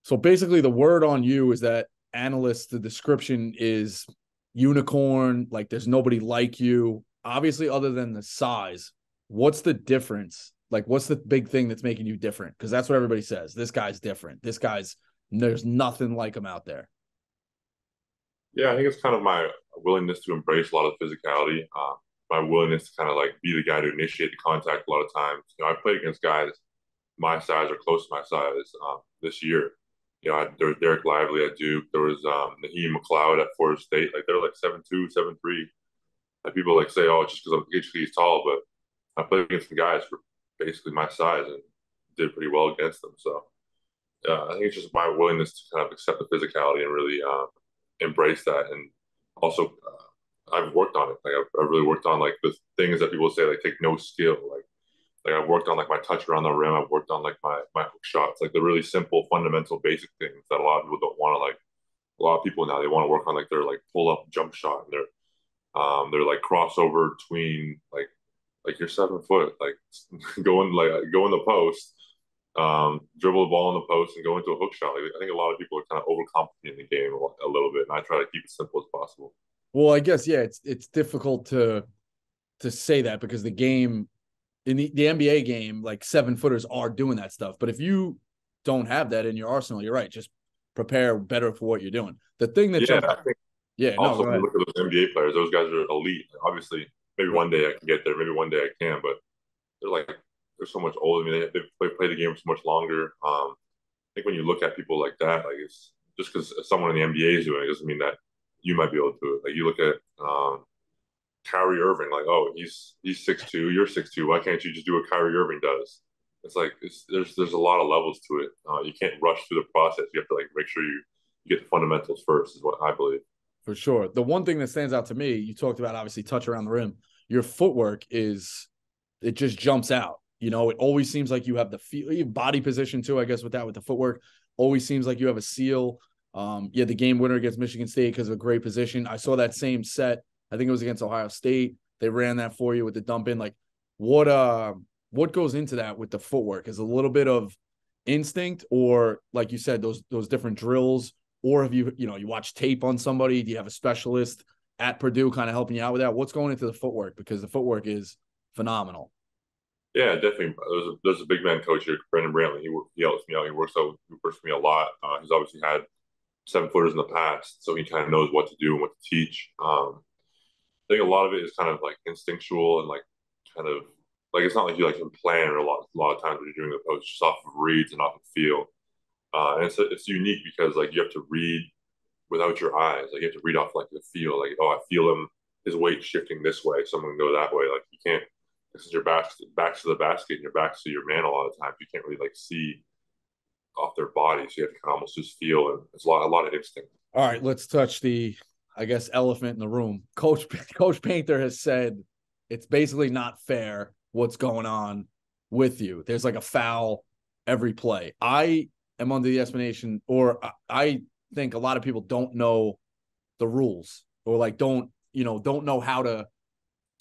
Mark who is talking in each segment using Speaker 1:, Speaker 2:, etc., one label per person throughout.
Speaker 1: So basically, the word on you is that analysts, the description is unicorn, like there's nobody like you. Obviously, other than the size, what's the difference? Like, what's the big thing that's making you different? Because that's what everybody says. This guy's different. There's nothing like him out there.
Speaker 2: Yeah, I think it's kind of my willingness to embrace a lot of physicality, my willingness to kind of like be the guy to initiate the contact a lot of times. I've played against guys my size or close to my size this year. There was Derek Lively at Duke. There was Naheem McLeod at Florida State. Like they're like 7'2", 7'3". Like people like say, oh, just because he's tall, but I played against the guys for basically my size and did pretty well against them. So I think it's just my willingness to kind of accept the physicality and really embrace that. And also, I've worked on it. Like I've really worked on like the things that people say like take no skill. Like I've worked on like my touch around the rim. I've worked on like my hook shots, like the really simple, fundamental, basic things that a lot of people don't want to like. A lot of people now they want to work on like their like pull up jump shot and their like crossover between like you're 7 foot, like go in the post, dribble the ball in the post and go into a hook shot. Like, I think a lot of people are kind of overcomplicating the game a little bit, and I try to keep it simple as possible.
Speaker 1: Well, I guess yeah, it's difficult to say that because the game in the NBA game, like 7 footers are doing that stuff. But if you don't have that in your arsenal, you're right. Just prepare better for what you're doing. The thing that
Speaker 2: Yeah,
Speaker 1: jumps,
Speaker 2: I think
Speaker 1: yeah, no,
Speaker 2: also
Speaker 1: go
Speaker 2: when you
Speaker 1: ahead.
Speaker 2: look at those NBA players, those guys are elite. Obviously, maybe one day I can get there, maybe one day I can, but they're like they're so much older. I mean, they've played the game for so much longer. I think when you look at people like that, like it's just because someone in the NBA is doing it doesn't mean that you might be able to do it. Like you look at Kyrie Irving, like, oh, he's 6'2", you're 6'2". Why can't you just do what Kyrie Irving does? It's like there's a lot of levels to it. You can't rush through the process. You have to like make sure you get the fundamentals first, is what I believe.
Speaker 1: For sure. The one thing that stands out to me, you talked about obviously touch around the rim. Your footwork it just jumps out. You know, it always seems like you have the body position too, I guess, with the footwork. Always seems like you have a seal. Yeah, the game winner against Michigan State because of a great position. I saw that same set. I think it was against Ohio State. They ran that for you with the dump in. Like, what goes into that with the footwork? Is a little bit of instinct, or like you said, those different drills, or have you watch tape on somebody? Do you have a specialist at Purdue kind of helping you out with that? What's going into the footwork? Because the footwork is phenomenal.
Speaker 2: Yeah, definitely. There's a big man coach here, Brendan Brantley. He helps me out. He works with me a lot. He's obviously had 7 footers in the past, so he kind of knows what to do and what to teach. I think a lot of it is kind of like instinctual and like kind of like it's not like you like can plan a lot of times when you're doing the post just off of reads and off of feel. And it's unique because like you have to read without your eyes. Like you have to read off like the feel. Like, oh, I feel him his weight shifting this way, so I'm gonna go that way. Like you can't, since your back to the basket and your back to your man a lot of times, you can't really like see off their body. So you have to kind of almost just feel, and it's a lot of instinct.
Speaker 1: All right, let's touch the, I guess, elephant in the room. Coach Painter has said it's basically not fair what's going on with you. There's like a foul every play. I am under the explanation, or I think a lot of people don't know the rules, or like don't know how to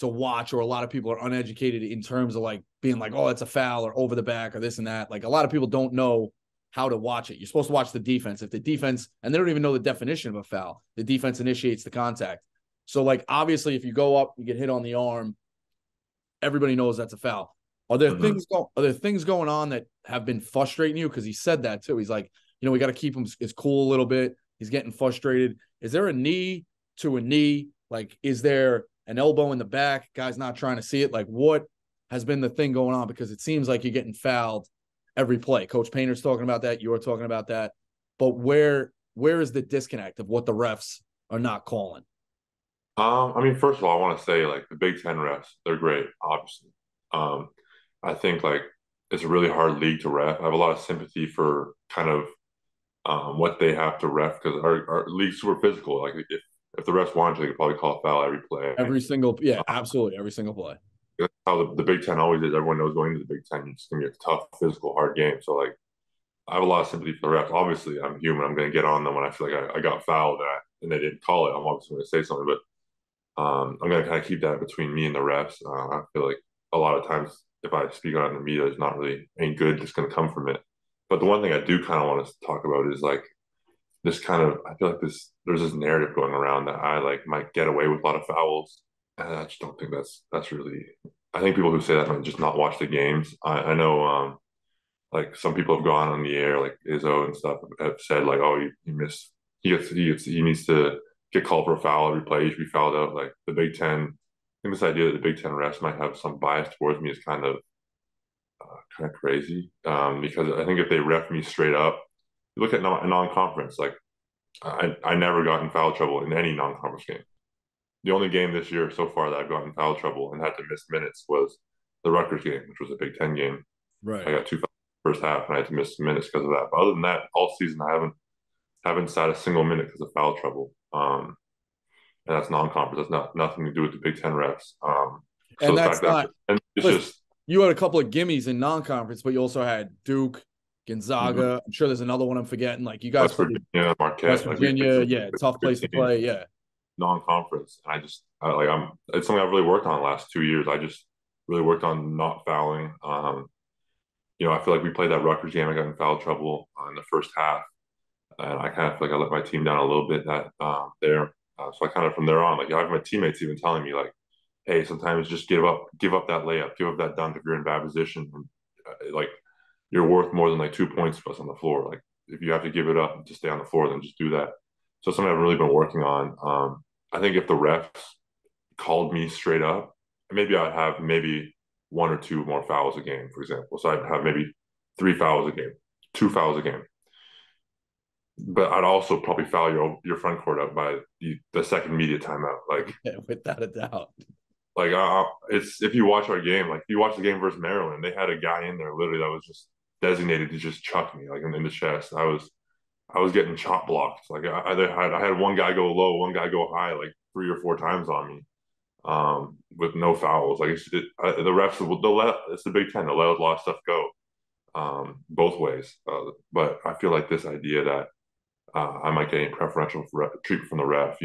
Speaker 1: watch, or a lot of people are uneducated in terms of like being like, oh, that's a foul or over the back or this and that. Like a lot of people don't know how to watch it. You're supposed to watch the defense. If the defense, and they don't even know the definition of a foul, the defense initiates the contact. So like obviously if you go up, you get hit on the arm, everybody knows that's a foul.
Speaker 2: Mm-hmm.
Speaker 1: Are there things going on that have been frustrating you? Because he said that too. He's like, we got to keep him as cool a little bit. He's getting frustrated. Is there a knee to a knee? Like, is there an elbow in the back? Guy's not trying to see it. Like, what has been the thing going on? Because it seems like you're getting fouled every play. Coach Painter's talking about that. You're talking about that. But where is the disconnect of what the refs are not calling?
Speaker 2: I mean, first of all, I want to say like the Big Ten refs, they're great, obviously. Um, I think like it's a really hard league to ref. I have a lot of sympathy for kind of what they have to ref because our league's super physical. Like if the refs wanted to, they could probably call a foul every play.
Speaker 1: Every single, yeah, absolutely, every single play.
Speaker 2: That's how the Big Ten always is. Everyone knows going into the Big Ten, it's gonna be a tough, physical, hard game. So like, I have a lot of sympathy for the refs. Obviously, I'm human. I'm gonna get on them when I feel like I got fouled and they didn't call it. I'm obviously gonna say something, but I'm gonna kind of keep that between me and the refs. I feel like a lot of times if I speak on it in the media, there's not really any good that's gonna come from it. But the one thing I do kind of want to talk about is like this kind of I feel like there's this narrative going around that I like might get away with a lot of fouls. And I just don't think that's really. I think people who say that might just not watch the games. I know like some people have gone on the air like Izzo and stuff have said like, oh, he missed he needs to get called for a foul every play. He should be fouled out. Like the Big Ten. I think this idea that the Big Ten refs might have some bias towards me is kind of crazy. Because I think if they ref me straight up, you look at non-conference, like I never got in foul trouble in any non-conference game. The only game this year so far that I've gotten in foul trouble and had to miss minutes was the Rutgers game, which was a Big Ten game. I
Speaker 1: Right.
Speaker 2: got two fouls first half and I had to miss minutes because of that. But other than that, all season I haven't sat a single minute because of foul trouble. And that's non-conference. That's not nothing to do with the Big Ten refs. So
Speaker 1: And
Speaker 2: the fact
Speaker 1: that's
Speaker 2: that
Speaker 1: not,
Speaker 2: and it's
Speaker 1: listen,
Speaker 2: just
Speaker 1: you had a couple of gimmies in non-conference, but you also had Duke, Gonzaga. I'm sure there's another one I'm forgetting. Like you guys
Speaker 2: West
Speaker 1: played
Speaker 2: Virginia,
Speaker 1: West
Speaker 2: Marquette, like we played
Speaker 1: Virginia.
Speaker 2: some
Speaker 1: Yeah, tough
Speaker 2: good
Speaker 1: place to
Speaker 2: teams.
Speaker 1: play. Yeah.
Speaker 2: Non-conference. And it's something I've really worked on the last 2 years. I just really worked on not fouling. I feel like we played that Rutgers game. I got in foul trouble in the first half, and I kind of feel like I let my team down a little bit that there. So I kind of from there on, like I have my teammates even telling me like, hey, sometimes just give up that layup, give up that dunk if you're in bad position. And, like you're worth more than like 2 points for us on the floor. Like if you have to give it up to stay on the floor, then just do that. So something I've really been working on. I think if the refs called me straight up, maybe I'd have maybe one or two more fouls a game, for example. So I'd have maybe 3 fouls a game, 2 fouls a game. But I'd also probably foul your front court up by the second media timeout.
Speaker 1: Yeah, without a doubt.
Speaker 2: It's if you watch our game, like if you watch the game versus Maryland, they had a guy in there literally that was just designated to just chuck me like in the chest. I was getting chop blocked. Like I had one guy go low, one guy go high, like 3 or 4 times on me, with no fouls. Like the refs they'll let it's the Big Ten. They'll let a lot of stuff go, both ways. But I feel like this idea that I might get any preferential treatment from the ref.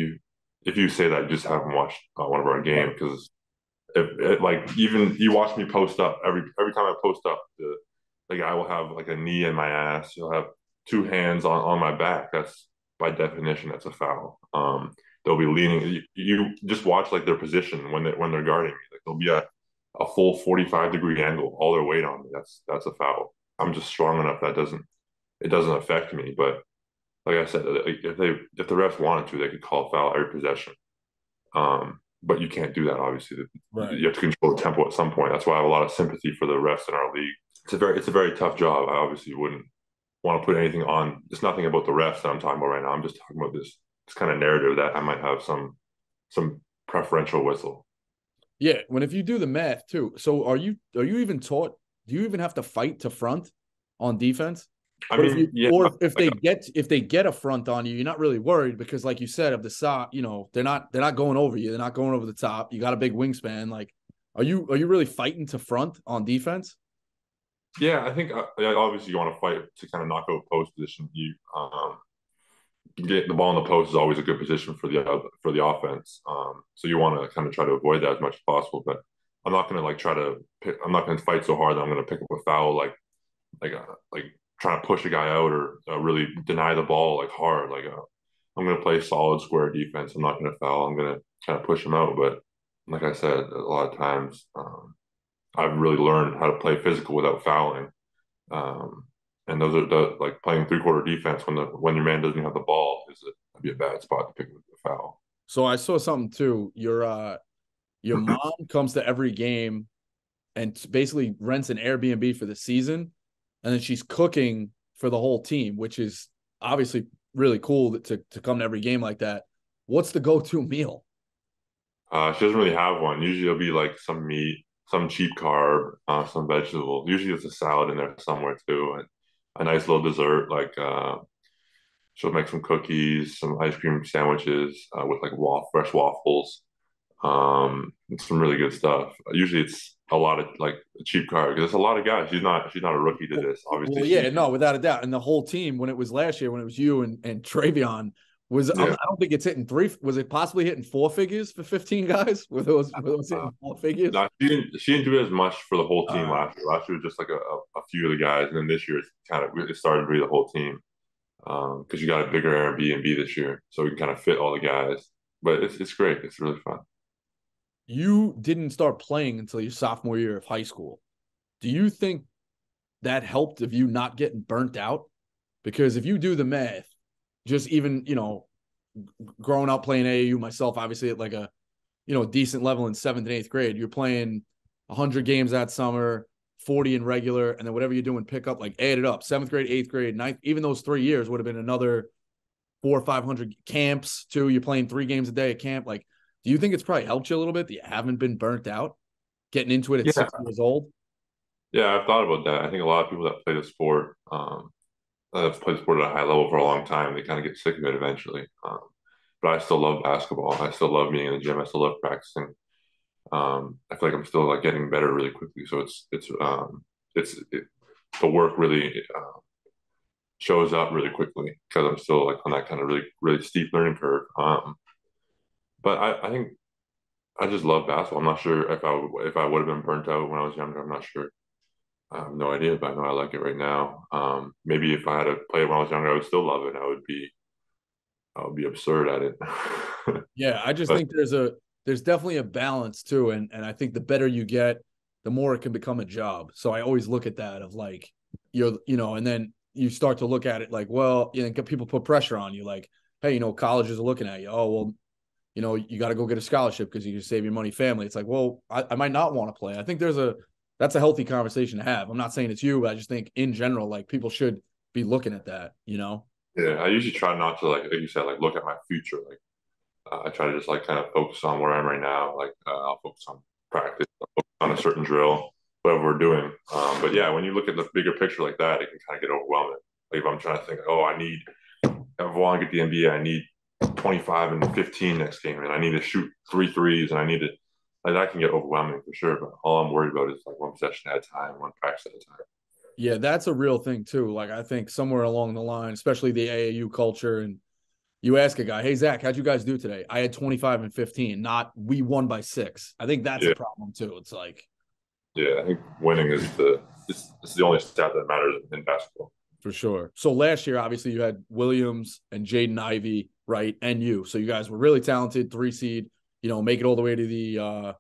Speaker 2: If you say that, you just haven't watched one of our games
Speaker 1: Right.
Speaker 2: because if like even you watch me post up every time I post up, the guy will have like a knee in my ass. He'll have two hands on my back. That's by definition that's a foul. They'll be leaning. You just watch like their position when they're guarding me. Like there'll be a full 45-degree angle, all their weight on me. That's a foul. I'm just strong enough that it doesn't affect me. But like I said, if the refs wanted to, they could call foul every possession. But you can't do that. Obviously,
Speaker 1: Right.
Speaker 2: you have to control the tempo at some point. That's why I have a lot of sympathy for the refs in our league. It's a very tough job. I obviously wouldn't want to put anything on. It's nothing about the refs that I'm talking about right now. I'm just talking about this kind of narrative that I might have some preferential whistle.
Speaker 1: Yeah. When if you do the math too, so are you even taught? Do you even have to fight to front on defense?
Speaker 2: I
Speaker 1: But if you
Speaker 2: mean, yeah,
Speaker 1: or if
Speaker 2: like
Speaker 1: they get a front on you, you're not really worried because, like you said, of the side, they're not going over you. They're not going over the top. You got a big wingspan. Like, are you really fighting to front on defense?
Speaker 2: yeah, I think obviously you want to fight to kind of knock out post position. Get the ball in the post is always a good position for the offense. So you want to kind of try to avoid that as much as possible. But I'm not going to like try to pick. I'm not going to fight so hard that I'm going to pick up a foul like trying to push a guy out or really deny the ball like hard. I'm going to play solid square defense. I'm not going to foul. I'm going to kind of push him out. But like I said, a lot of times I've really learned how to play physical without fouling. Um, and those are like playing three-quarter defense when your man doesn't have the ball that'd be a bad spot to pick a foul.
Speaker 1: So I saw something too. Your mom comes to every game and basically rents an Airbnb for the season, and then she's cooking for the whole team, which is obviously really cool to come to every game like that. What's the go-to meal?
Speaker 2: She doesn't really have one. Usually it'll be like some meat, some cheap carb, some vegetable. Usually there's a salad in there somewhere too, and a nice little dessert. She'll make some cookies, some ice cream sandwiches with like fresh waffles, and some really good stuff. Usually it's a lot of like cheap carb because there's a lot of guys. She's not a rookie to this. Obviously
Speaker 1: Well,
Speaker 2: she
Speaker 1: yeah, no, without a doubt. And the whole team, when it was last year, when it was you and Travion, I
Speaker 2: Yeah.
Speaker 1: don't think it's hitting three. Was it possibly hitting four figures for 15 guys? Were those
Speaker 2: Uh,
Speaker 1: hitting four figures?
Speaker 2: no, she didn't do it as much for the whole
Speaker 1: All
Speaker 2: team
Speaker 1: right.
Speaker 2: last year. Last year was just like a few of the guys, and then this year it started to be the whole team. Because you got a bigger Airbnb this year, so we can kind of fit all the guys. But it's great. It's really fun.
Speaker 1: You didn't start playing until your sophomore year of high school. Do you think that helped of you not getting burnt out? Because if you do the math, just even, growing up playing AAU myself, obviously at like a, decent level in seventh and eighth grade, you're playing 100 games that summer, 40 in regular, and then whatever you're doing pickup, like add it up. Seventh grade, eighth grade, ninth, even those 3 years would have been another 400 or 500 camps too. You're playing 3 games a day at camp. Like, do you think it's probably helped you a little bit that you haven't been burnt out getting into it at
Speaker 2: Yeah,
Speaker 1: 6 years old?
Speaker 2: yeah, I've thought about that. I think a lot of people that play the sport, that have played sport at a high level for a long time, they kind of get sick of it eventually. But I still love basketball. I still love being in the gym. I still love practicing. I feel like I'm still like getting better really quickly. So the work really shows up really quickly because I'm still like on that kind of really really steep learning curve. But I think I just love basketball. I'm not sure if I would have been burnt out when I was younger. I'm not sure. I have no idea, but I know I like it right now. Maybe if I had to play it when I was younger, I would still love it. I would be absurd at it.
Speaker 1: Yeah, I just
Speaker 2: But
Speaker 1: think there's definitely a balance too, and I think the better you get, the more it can become a job. So I always look at that of like and then you start to look at it like, well, people put pressure on you, like, hey, colleges are looking at you. Oh, well, you got to go get a scholarship because you can save your money, family. It's like, well, I might not want to play. I think that's a healthy conversation to have. I'm not saying it's you, but I just think in general, like people should be looking at that.
Speaker 2: yeah, I usually try not to like you said, like look at my future. Like I try to just like kind of focus on where I'm right now. Like I'll focus on practice, I'll focus on a certain drill, whatever we're doing. But yeah, when you look at the bigger picture like that, it can kind of get overwhelming. Like if I'm trying to think, oh, if I want to get the NBA, I need 25 and 15 next game, and I need to shoot three threes, and I need to like that can get overwhelming for sure. But all I'm worried about is like one possession at a time, one practice at a time.
Speaker 1: Yeah, that's a real thing too. Like I think somewhere along the line, especially the AAU culture, and you ask a guy, "Hey Zach, how'd you guys do today?" I had 25 and 15. Not we won by 6. I think that's a
Speaker 2: Yeah,
Speaker 1: problem too. It's like
Speaker 2: yeah. I think winning is it's the only stat that matters in basketball.
Speaker 1: for sure. So last year, obviously, you had Williams and Jaden Ivey, right, and you. So you guys were really talented, 3 seed. Make it all the way to the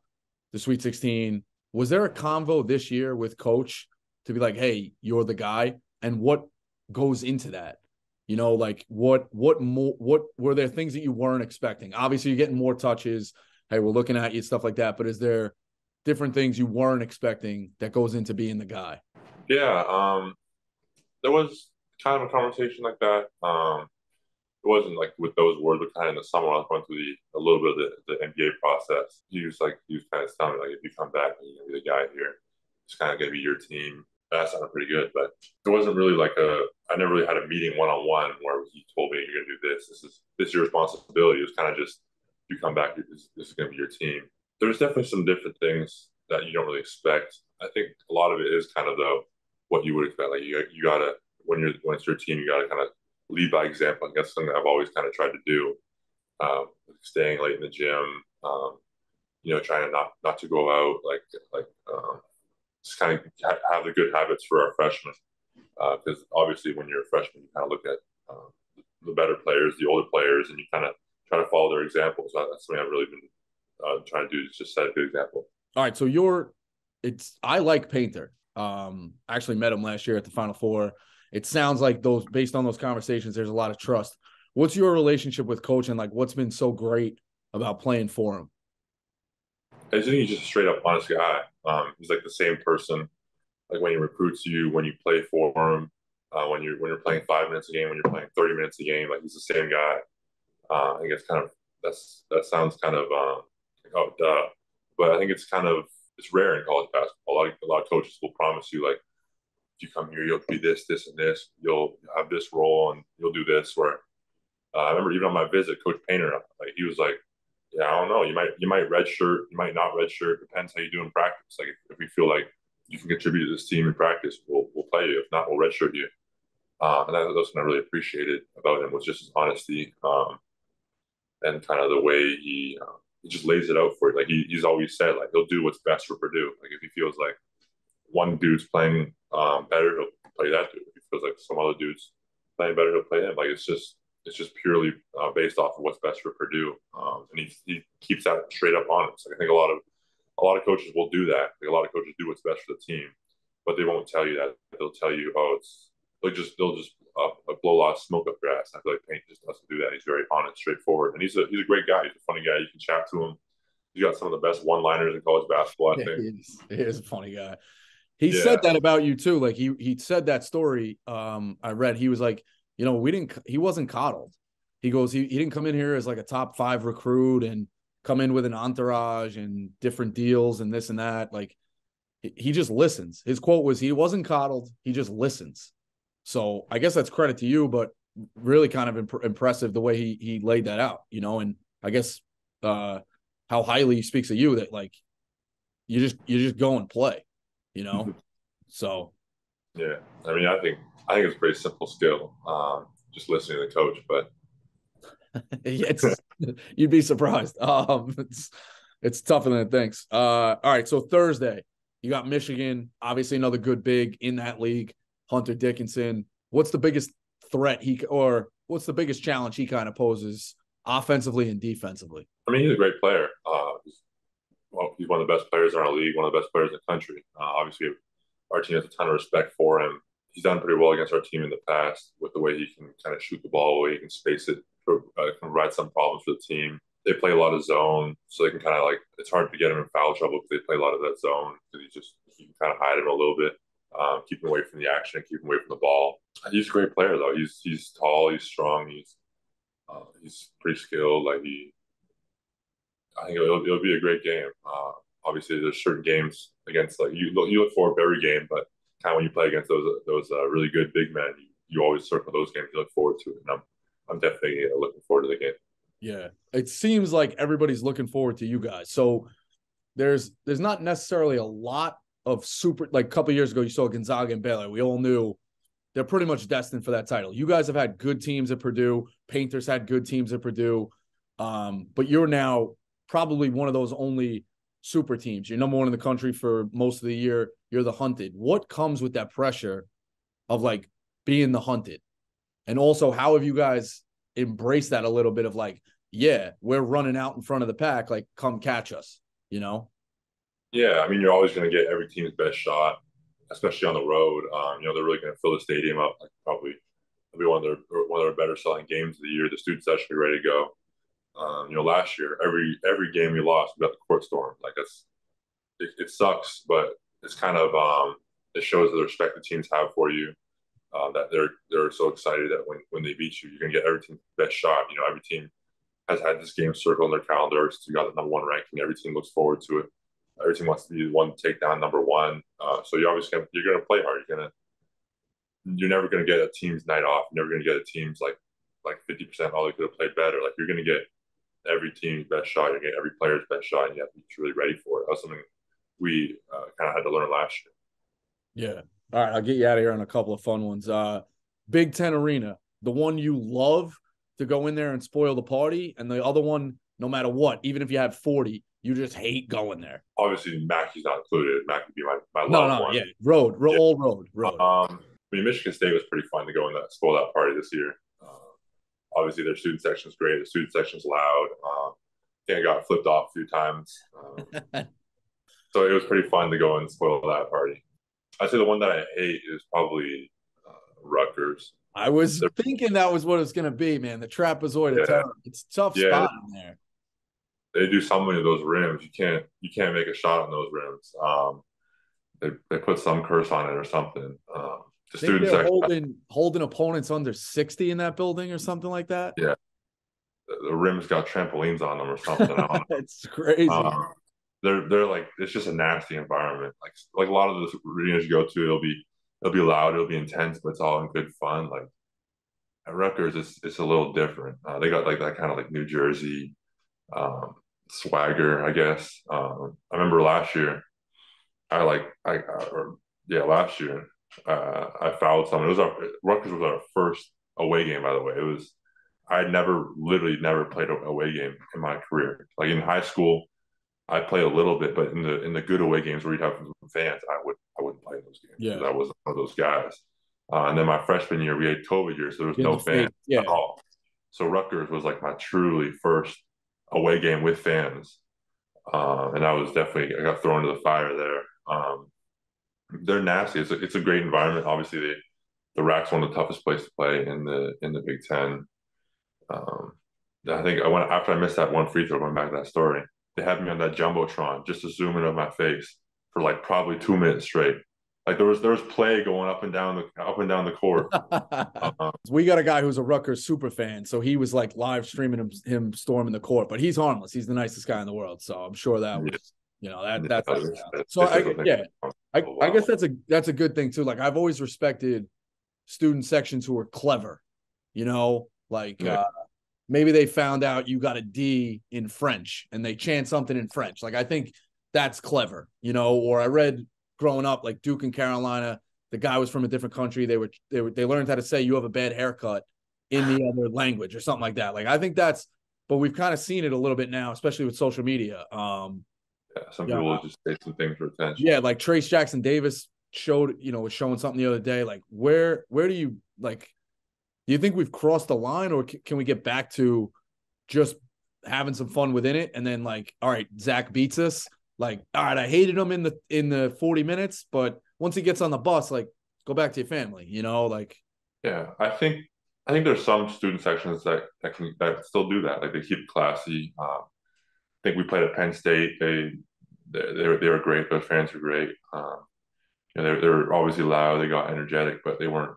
Speaker 1: Sweet 16. Was there a convo this year with Coach to be like, "Hey, you're the guy," and what goes into that? Like what were there things that you weren't expecting? Obviously, you're getting more touches. Hey, we're looking at you, stuff like that. But is there different things you weren't expecting that goes into being the guy?
Speaker 2: Yeah, there was kind of a conversation like that. It wasn't like with those words, but kind of in the summer I was going through a little bit of the NBA process. He was kind of telling me like if you come back, you're gonna be the guy here. It's kind of gonna be your team. That sounded pretty good, but it wasn't really like I never really had a meeting one on one where he told me you're gonna do this. This is your responsibility. It was kind of just you come back, this is gonna be your team. There's definitely some different things that you don't really expect. I think a lot of it is kind of though what you would expect. Like you gotta when it's your team, you gotta kind of lead by example. I guess something I've always kind of tried to do. Staying late in the gym, trying to not to go out, just kind of have the good habits for our freshmen. Because obviously, when you're a freshman, you kind of look at the better players, the older players, and you kind of try to follow their examples. That's something I've really been trying to do is just set a good example.
Speaker 1: All right, so I like Painter. I actually met him last year at the Final Four. It sounds like based on those conversations, there's a lot of trust. What's your relationship with Coach, and like what's been so great about playing for him?
Speaker 2: I just think he's just a straight up honest guy. He's like the same person. Like when he recruits you, when you play for him, when you're playing 5 minutes a game, when you're playing 30 minutes a game, like he's the same guy. I think it's kind of that sounds kind of like, oh duh, but I think it's rare in college basketball. A lot of coaches will promise you like if you come here, you'll be this, this, and this. You'll have this role and you'll do this. Where I remember even on my visit, Coach Painter, like he was like, "Yeah, I don't know. You might red shirt, you might not red shirt. Depends how you do in practice. Like if we feel like you can contribute to this team in practice, we'll play you. If not, we'll red shirt you." And that was what I really appreciated about him was just his honesty, and kind of the way he just lays it out for you. Like he's always said, like he'll do what's best for Purdue. Like if he feels like one dude's playing better, he'll play that dude. If he feels like some other dude's playing better, he'll play him. Like it's just purely based off of what's best for Purdue, and he keeps that straight up honest. Like I think a lot of coaches will do that. Like a lot of coaches do what's best for the team, but they won't tell you that. They'll tell you, oh, they'll just blow a lot of smoke up your ass. I feel like Paint just doesn't do that. He's very honest, straightforward, and he's a great guy. He's a funny guy. You can chat to him. He's got some of the best one-liners in college basketball, I
Speaker 1: Yeah,
Speaker 2: think.
Speaker 1: he is a funny guy. He
Speaker 2: Yeah,
Speaker 1: said that about you too. Like he said that story. I read he was like, he wasn't coddled. He goes, he didn't come in here as like a top 5 recruit and come in with an entourage and different deals and this and that. Like he just listens. His quote was, he wasn't coddled. He just listens. So I guess that's credit to you, but really kind of impressive the way he laid that out, and I guess how highly he speaks of you, that like you just go and play, you know. So
Speaker 2: yeah. I mean, I think it's a pretty simple skill, just listening to the coach. But
Speaker 1: it's you'd be surprised. It's tougher than it thinks. All right, so Thursday you got Michigan, obviously another good big in that league, Hunter Dickinson. What's the biggest threat or what's the biggest challenge he kind of poses offensively and defensively?
Speaker 2: I mean, he's a great player. He's one of the best players in our league, one of the best players in the country. Obviously, our team has a ton of respect for him. He's done pretty well against our team in the past with the way he can kind of shoot the ball, the way he can space it, can provide some problems for the team. They play a lot of zone, so they can kind of like, it's hard to get him in foul trouble because they play a lot of that zone because you can kind of hide him a little bit, keep him away from the action, keep him away from the ball. He's a great player though. He's tall, he's strong, he's pretty skilled. I think it'll be a great game. Obviously, there's certain games against like you look forward to every game, but kind of when you play against those really good big men, you always circle those games. You look forward to it, and I'm definitely looking forward to the game.
Speaker 1: Yeah, it seems like everybody's looking forward to you guys. So there's not necessarily a lot of super, like a couple of years ago you saw Gonzaga and Baylor. We all knew they're pretty much destined for that title. You guys have had good teams at Purdue. Painters had good teams at Purdue. But you're now probably one of those only super teams. You're number 1 in the country for most of the year. You're the hunted. What comes with that pressure of like being the hunted? And also, how have you guys embraced that a little bit of like, yeah, we're running out in front of the pack, like come catch us,
Speaker 2: Yeah, I mean, you're always going to get every team's best shot, especially on the road. They're really going to fill the stadium up. Like probably it'll be one of their better selling games of the year. The students actually ready to go. Last year, every game we lost, we got the court storm. Like it sucks, but it's kind of it shows the respect the teams have for you. That they're so excited that when they beat you, you're gonna get every team's best shot. Every team has had this game circled on their calendars. You got the number 1 ranking. Every team looks forward to it. Every team wants to be the one to take down number 1. So you're gonna play hard. You're never gonna get a team's night off. You're never gonna get a team's like 50%. Oh, they could have played better. Like you're gonna get every team's best shot. You get every player's best shot, and you have to be truly ready for it. That was something we kind of had to learn last
Speaker 1: Yeah. All right, I'll get you out of here on a couple of fun ones. Big Ten Arena, the one you love to go in there and spoil the party, and the other one, no matter what, even if you have 40, you just hate going there.
Speaker 2: Obviously, Mackey's not included. Mackey would be my
Speaker 1: No,
Speaker 2: loved one.
Speaker 1: yeah, road,
Speaker 2: Yeah.
Speaker 1: all road.
Speaker 2: I mean, Michigan State was pretty fun to go in that spoil that party this year. Obviously, their student section is great. The student section is loud. I think I got flipped off a few times. So it was pretty fun to go and spoil that party. I'd say the one that I hate is probably Rutgers.
Speaker 1: I was thinking that was what it's going to be, man. The trapezoid of terror. It's a tough spot in there.
Speaker 2: They do so many of those rims. You can't make a shot on those rims. They put some curse on it or something. The student section
Speaker 1: holding opponents under 60 in that building or something like that.
Speaker 2: Yeah, the rims got trampolines on them or something. I don't know.
Speaker 1: It's crazy.
Speaker 2: They're like, it's just a nasty environment. Like a lot of the arenas you go to, it'll be loud, it'll be intense, but it's all in good fun. Like at Rutgers, it's a little different. They got like that kind of like New Jersey swagger, I guess. I remember last year, last year I fouled someone. It was Rutgers was our first away game, by the way. It was I had literally never played an away game in my career. Like in high school, I played a little bit, but in the good away games where you'd have fans, I wouldn't play those games because
Speaker 1: Yeah.
Speaker 2: I wasn't one of those guys. And then my freshman year, we had COVID year, so there was
Speaker 1: In
Speaker 2: no
Speaker 1: the
Speaker 2: fans
Speaker 1: face. Yeah.
Speaker 2: at all. So Rutgers was like my truly first away game with fans, and I was definitely I got thrown into the fire there. They're nasty. It's a great environment. Obviously, the RAC's one of the toughest places to play in the Big Ten. Um, I think I went after I missed that one free throw. Going back to that story, they had me on that jumbotron just to zoom in on my face for like probably 2 minutes straight. Like there was play going up and down the court.
Speaker 1: We got a guy who's a Rutgers super fan, so he was like live streaming him storming the court, but he's harmless. He's the nicest guy in the world, so I'm sure that was, that's so I guess that's a good thing too. Like I've always respected student sections who are clever, like
Speaker 2: Yeah.
Speaker 1: maybe they found out you got a D in French and they chant something in French. Like I think that's clever, or I read growing up, like Duke and Carolina, the guy was from a different country. They learned how to say you have a bad haircut in the other language or something like that. Like I think but we've kind of seen it a little bit now, especially with social media.
Speaker 2: Yeah, some people will just say some things for attention.
Speaker 1: Yeah, like Trace Jackson Davis was showing something the other day. Like where do you like? Do you think we've crossed the line, or can we get back to just having some fun within it? And then like, all right, Zach beats us. Like, all right, I hated him in the 40 minutes, but once he gets on the bus, like, go back to your family, like.
Speaker 2: Yeah, I think there's some student sections that still do that. Like they keep it classy. I think we played at Penn State. They were great. Those fans were great. They were obviously loud. They got energetic, but they weren't.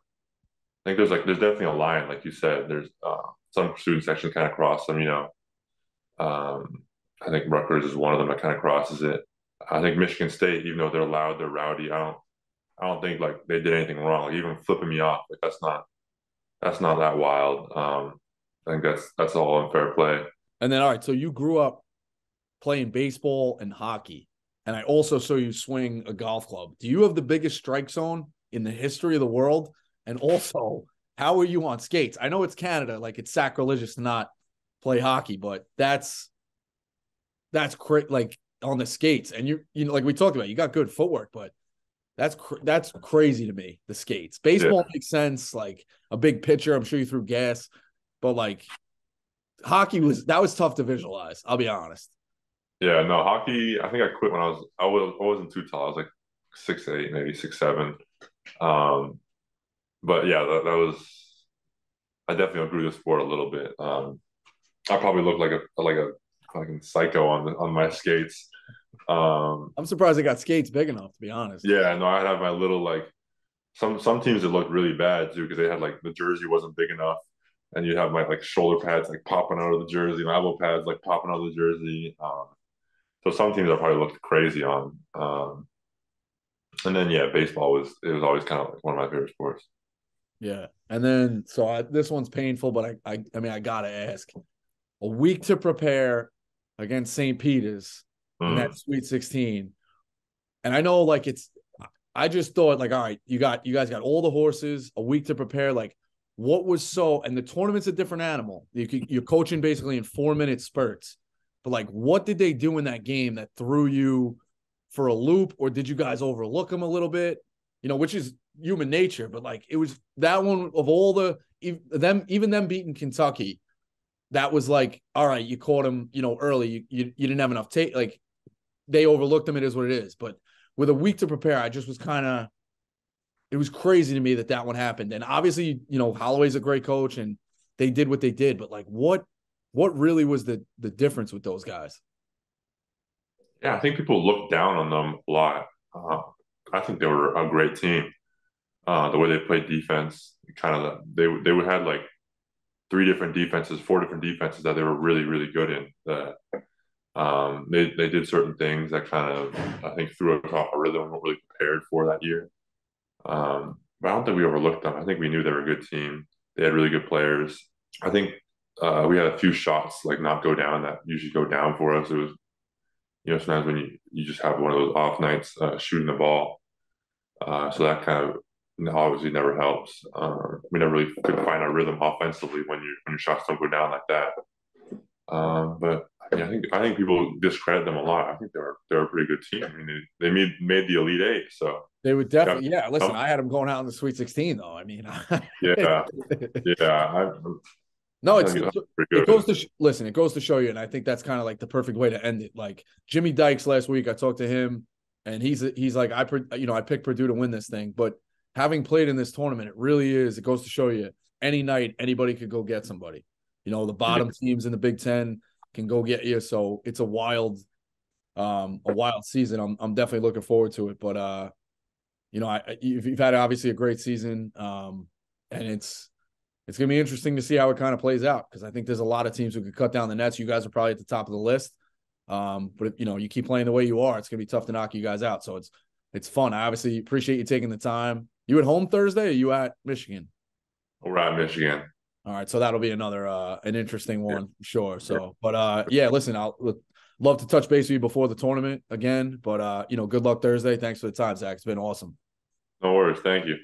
Speaker 2: I think there's definitely a line, like you said. There's some student sections kind of cross them. I think Rutgers is one of them that kind of crosses it. I think Michigan State, even though they're loud, they're rowdy. I don't think like they did anything wrong. Like even flipping me off, like that's not that wild. I think that's all in fair play.
Speaker 1: And then all right, so you grew up playing baseball and hockey, and I also saw you swing a golf club. Do you have the biggest strike zone in the history of the world? And also, how are you on skates? I know it's Canada, like it's sacrilegious to not play hockey, but that's like on the skates. And like we talked about, you got good footwork, but that's crazy to me. The skates, baseball makes sense. Like a big pitcher, I'm sure you threw gas, but like hockey was tough to visualize. I'll be honest.
Speaker 2: Yeah, no hockey. I think I quit when I wasn't too tall. I was like 6'8", maybe 6'7". But yeah, that was I definitely outgrew the sport a little bit. I probably look like a fucking psycho on my skates.
Speaker 1: I'm surprised I got skates big enough, to be honest.
Speaker 2: Yeah, no, I had my little like some teams that looked really bad too because they had like the jersey wasn't big enough, and you'd have my like shoulder pads like popping out of the jersey, my elbow pads like popping out of the jersey. So some teams I probably looked crazy on. And then yeah, baseball was always kind of like one of my favorite sports.
Speaker 1: Yeah, and then this one's painful, but I mean I gotta ask. A week to prepare against St. Peter's in that Sweet 16, and I know like I just thought like, all right, you guys got all the horses, a week to prepare. Like, what was and the tournament's a different animal. You're coaching basically in 4-minute spurts, but like, what did they do in that game that threw you for a loop, or did you guys overlook them a little bit? Which is human nature, but like it was that one of all even them beating Kentucky. That was like, all right, you caught them, early. You didn't have enough tape. Like they overlooked them. It is what it is. But with a week to prepare, I just was it was crazy to me that one happened. And obviously, Holloway's a great coach and they did what they did. But like, what really was the difference with those guys?
Speaker 2: Yeah, I think people look down on them a lot. I think they were a great team. The way they played defense, they would have like 4 different defenses that they were really, really good in. They did certain things that kind of I think threw us off a rhythm. Weren't really prepared for that year. But I don't think we overlooked them. I think we knew they were a good team. They had really good players. I think we had a few shots like not go down that usually go down for us. It was sometimes when you just have one of those off nights shooting the ball. So that kind of obviously never helps. We never really could find our rhythm offensively when your shots don't go down like that. But I mean, I think people discredit them a lot. I think they're a pretty good team. I mean, they made the Elite Eight, so
Speaker 1: They would
Speaker 2: got
Speaker 1: definitely, yeah. Listen, I had them going out in the Sweet 16, though. I mean,
Speaker 2: yeah, yeah.
Speaker 1: no,
Speaker 2: I think that's pretty
Speaker 1: it
Speaker 2: good.
Speaker 1: goes to listen. It goes to show you, and I think that's kind of like the perfect way to end it. Like Jimmy Dykes last week, I talked to him, and he's like, I picked Purdue to win this thing, but having played in this tournament, it really is. It goes to show you, any night anybody could go get somebody. The
Speaker 2: Yeah.
Speaker 1: bottom teams in the Big Ten can go get you. So it's a wild season. I'm definitely looking forward to it. But you've had obviously a great season, and it's going to be interesting to see how it kind of plays out, because I think there's a lot of teams who could cut down the nets. You guys are probably at the top of the list. But if, you keep playing the way you are, it's going to be tough to knock you guys out. So it's fun. I obviously appreciate you taking the time. You at home Thursday, or you at Michigan?
Speaker 2: We're at Michigan.
Speaker 1: All right. So that'll be another, an interesting one for sure. So, but yeah, listen, I'll love to touch base with you before the tournament again, but good luck Thursday. Thanks for the time, Zach. It's been awesome.
Speaker 2: No worries. Thank you.